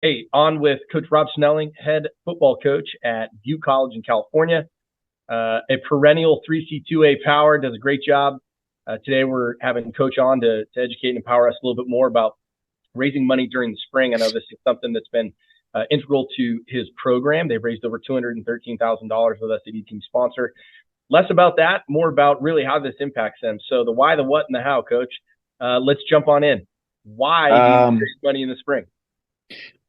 Hey, on with Coach Rob Snelling, head football coach at Butte College in California. A perennial 3C2A power, does a great job. Today we're having Coach on to educate and empower us a little bit more about raising money during the spring. I know this is something that's been integral to his program. They've raised over $213,000 with us at E-Team Sponsor. Less about that, more about really how this impacts them. So the why, the what, and the how, Coach. Let's jump on in. Why do you Um, raise money in the spring?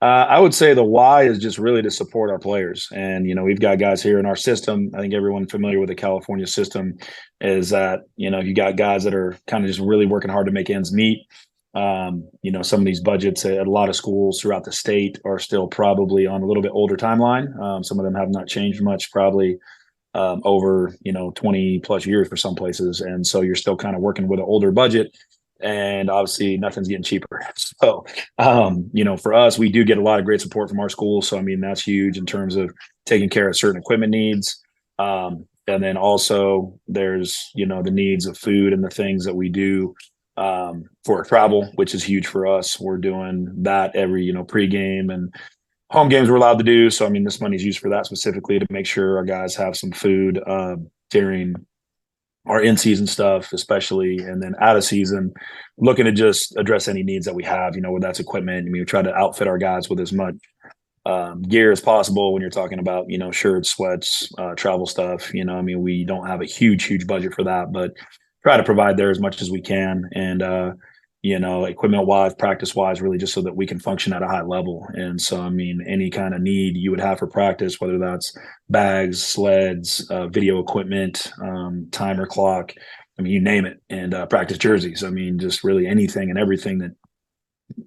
I would say the why is just really to support our players. And, we've got guys here in our system. I think everyone familiar with the California system is that, you got guys that are kind of just really working hard to make ends meet. Some of these budgets at a lot of schools throughout the state are still probably on a little bit older timeline. Some of them have not changed much, probably over 20 plus years for some places, and so you're still kind of working with an older budget, and obviously nothing's getting cheaper. So for us, we do get a lot of great support from our school, so I mean that's huge in terms of taking care of certain equipment needs. And then also there's the needs of food and the things that we do for travel, which is huge for us. We're doing that every pregame and home games we're allowed to do. So I mean, this money is used for that specifically to make sure our guys have some food during our in-season stuff, especially, and then out of season, looking to just address any needs that we have. Whether that's equipment. I mean, we try to outfit our guys with as much gear as possible. When you're talking about shirts, sweats, travel stuff. I mean, we don't have a huge budget for that, but try to provide there as much as we can. And equipment wise, practice wise, really just so that we can function at a high level. And so, I mean, any kind of need you would have for practice, whether that's bags, sleds, video equipment, timer clock, I mean, you name it, and practice jerseys. I mean, just really anything and everything that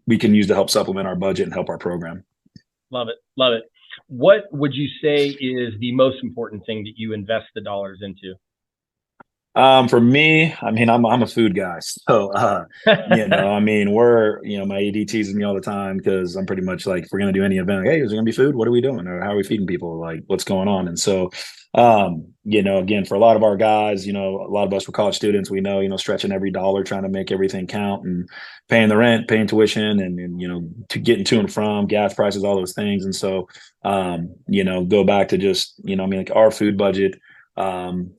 we can use to help supplement our budget and help our program. Love it. Love it. What would you say is the most important thing that you invest the dollars into? For me, I mean, I'm a food guy, so I mean, my AD teases me all the time because I'm pretty much like, if we're gonna do any event, like, hey, is there gonna be food? What are we doing, or how are we feeding people? Like, what's going on? And so, again, for a lot of our guys, a lot of us were college students. We know, stretching every dollar, trying to make everything count, and paying the rent, paying tuition, and to getting to and from gas prices, all those things. And so, go back to just, I mean, like our food budget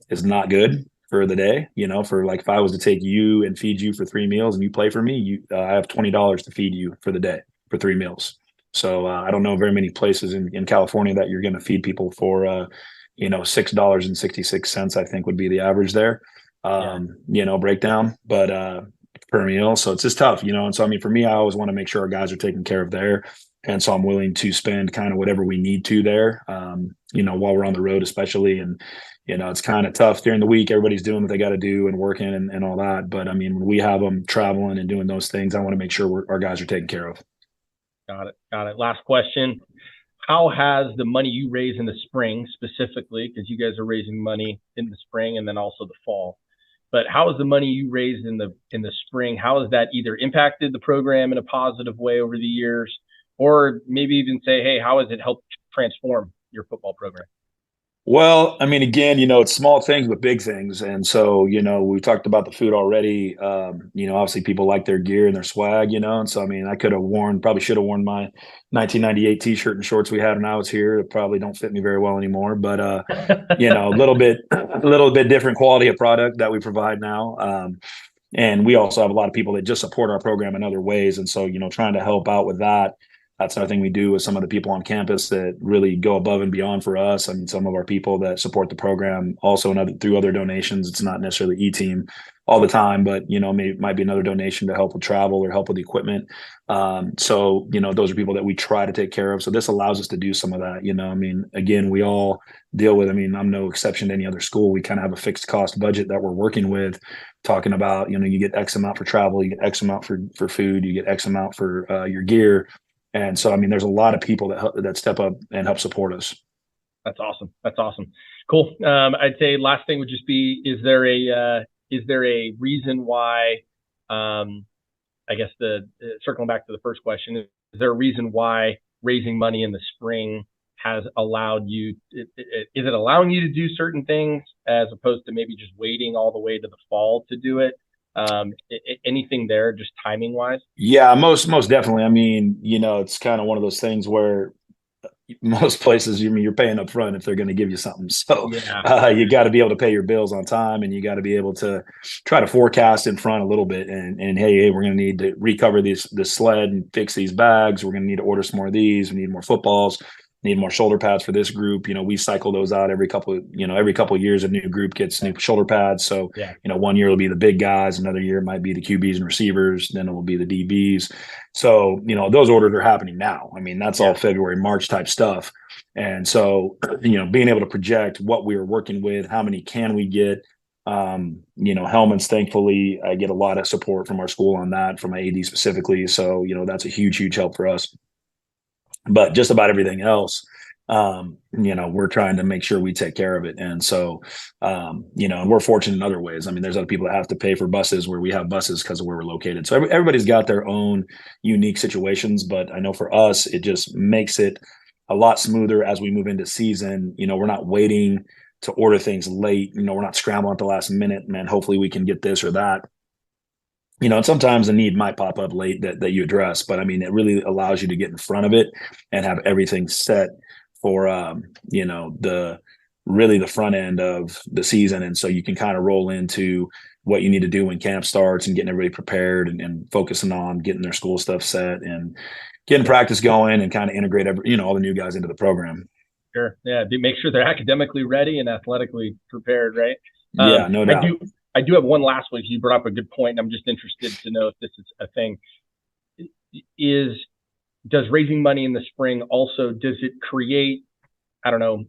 is not good for the day. For like, if I was to take you and feed you for 3 meals and you play for me, I have $20 to feed you for the day for 3 meals. So I don't know very many places in California that you're going to feed people for $6.66, I think would be the average there. Yeah. Breakdown, but per meal. So it's just tough. And so I mean, for me, I always want to make sure our guys are taken care of there. And so I'm willing to spend kind of whatever we need to there, while we're on the road, especially. And it's kind of tough during the week. Everybody's doing what they got to do and working and all that. But I mean, when we have them traveling and doing those things, I want to make sure our guys are taken care of. Got it. Got it. Last question. How has the money you raise in the spring specifically, because you guys are raising money in the spring and then also the fall, but how has the money you raised in the spring, how has that either impacted the program in a positive way over the years, or maybe even say, hey, how has it helped transform your football program? Well, I mean, again, it's small things but big things. And so, we talked about the food already. Obviously people like their gear and their swag, and so, I mean, I probably should have worn my 1998 t-shirt and shorts we had when I was here. It probably don't fit me very well anymore, but, a little bit different quality of product that we provide now. And we also have a lot of people that just support our program in other ways. And so, trying to help out with that. That's another thing we do with some of the people on campus that really go above and beyond for us. I mean, some of our people that support the program also through other donations. It's not necessarily E-Team all the time, but might be another donation to help with travel or help with equipment. So those are people that we try to take care of. So this allows us to do some of that. I mean, again, we all deal with. I mean, I'm no exception to any other school. We kind of have a fixed cost budget that we're working with. Talking about, you get X amount for travel, you get X amount for food, you get X amount for your gear. And so, I mean, there's a lot of people that step up and help support us. That's awesome. That's awesome. Cool. I'd say last thing would just be: is there a reason why? I guess the circling back to the first question, is there a reason why raising money in the spring has allowed you? Is it allowing you to do certain things as opposed to maybe just waiting all the way to the fall to do it? Anything there, just timing wise? Yeah, most definitely. I mean, it's kind of one of those things where most places, you're paying up front if they're going to give you something. So Yeah. you got to be able to pay your bills on time, and you got to be able to try to forecast in front a little bit. And hey, we're going to need to recover this sled and fix these bags. We're going to need to order some more of these. We need more footballs. Need more shoulder pads for this group. We cycle those out every couple of years. A new group gets new shoulder pads. So Yeah. one year it'll be the big guys, another year it might be the QBs and receivers, then it will be the DBs. So those orders are happening now. I mean, that's all February, March type stuff. And so being able to project what we are working with, how many can we get, helmets, thankfully I get a lot of support from our school on that, from my AD specifically. So that's a huge help for us. But just about everything else, we're trying to make sure we take care of it. And so, and we're fortunate in other ways. I mean, there's other people that have to pay for buses where we have buses because of where we're located. So everybody's got their own unique situations, but I know for us, it just makes it a lot smoother as we move into season. We're not waiting to order things late. We're not scrambling at the last minute, man, hopefully we can get this or that. And sometimes a need might pop up late that you address, but I mean, it really allows you to get in front of it and have everything set for, the front end of the season. And so you can kind of roll into what you need to do when camp starts and getting everybody prepared and focusing on getting their school stuff set and getting practice going and kind of integrate all the new guys into the program. Sure. Yeah. Make sure they're academically ready and athletically prepared, right? Yeah, no doubt. I do have one last one. You brought up a good point. I'm just interested to know if this is a thing. Does raising money in the spring also, does it create, I don't know,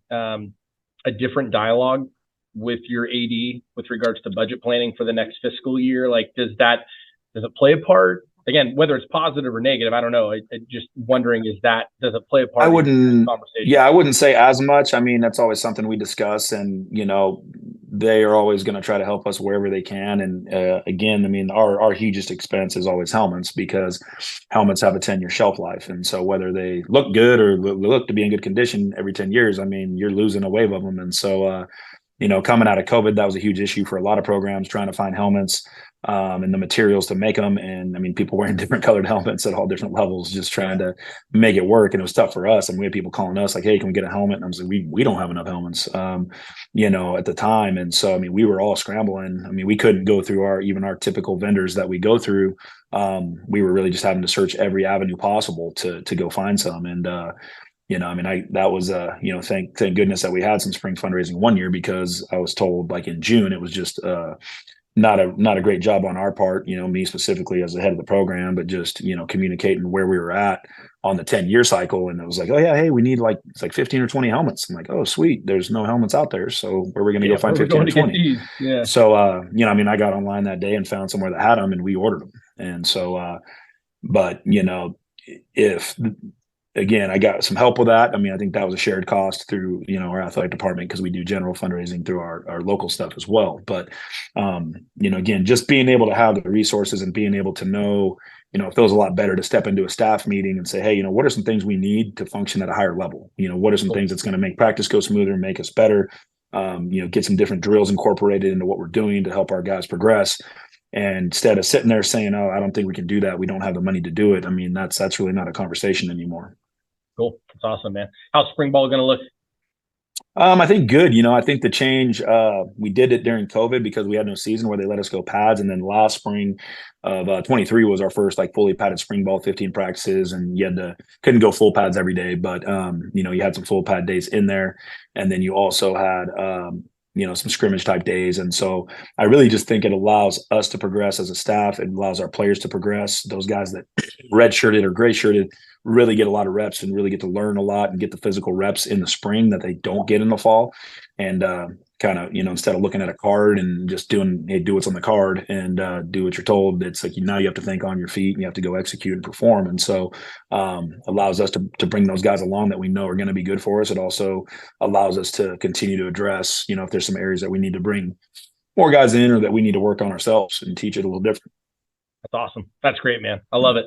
a different dialogue with your AD with regards to budget planning for the next fiscal year? Like, does it play a part? Again, whether it's positive or negative, I don't know. I just wondering, does it play a part in this conversation? Yeah, I wouldn't say as much. I mean, that's always something we discuss, and they are always going to try to help us wherever they can. And again, I mean, our hugest expense is always helmets, because helmets have a 10-year shelf life. And so whether they look good or look to be in good condition every 10 years, I mean, you're losing a wave of them. And so, coming out of COVID, that was a huge issue for a lot of programs, trying to find helmets and the materials to make them. And I mean, people wearing different colored helmets at all different levels, just trying to make it work. And it was tough for us. And we had people calling us like, "Hey, can we get a helmet?" And I was like, we don't have enough helmets, at the time. And so, I mean, we were all scrambling. I mean, we couldn't go through even our typical vendors that we go through. We were really just having to search every avenue possible to go find some. And, I mean, that was, thank goodness that we had some spring fundraising one year, because I was told like in June, it was just, not a great job on our part, me specifically as the head of the program, but just, communicating where we were at on the 10-year cycle. And it was like, oh yeah, hey, we need it's like 15 or 20 helmets. I'm like, oh sweet, there's no helmets out there. So where are we going to go find 15 or 20? Yeah. So, I mean, I got online that day and found somewhere that had them, and we ordered them. And so, but again, I got some help with that. I mean, I think that was a shared cost through, our athletic department, because we do general fundraising through our local stuff as well. But, again, just being able to have the resources and being able to know, it feels a lot better to step into a staff meeting and say, hey, what are some things we need to function at a higher level? What are some things that's going to make practice go smoother and make us better? Get some different drills incorporated into what we're doing to help our guys progress. And instead of sitting there saying, oh, I don't think we can do that, we don't have the money to do it. I mean, that's really not a conversation anymore. Cool. That's awesome, man. How's spring ball going to look? I think good. I think the change, we did it during COVID because we had no season where they let us go pads. And then last spring of 23 was our first fully padded spring ball, 15 practices, and couldn't go full pads every day, but you had some full pad days in there. And then you also had, some scrimmage type days. And so I really just think it allows us to progress as a staff. It allows our players to progress. Those guys that red shirted or gray shirted really get a lot of reps and really get to learn a lot and get the physical reps in the spring that they don't get in the fall. And kind of, instead of looking at a card and just doing, hey, do what's on the card and do what you're told, it's like, now you have to think on your feet and you have to go execute and perform. And so allows us to bring those guys along that we know are going to be good for us. It also allows us to continue to address, if there's some areas that we need to bring more guys in or that we need to work on ourselves and teach it a little different. That's awesome. That's great, man. I love it.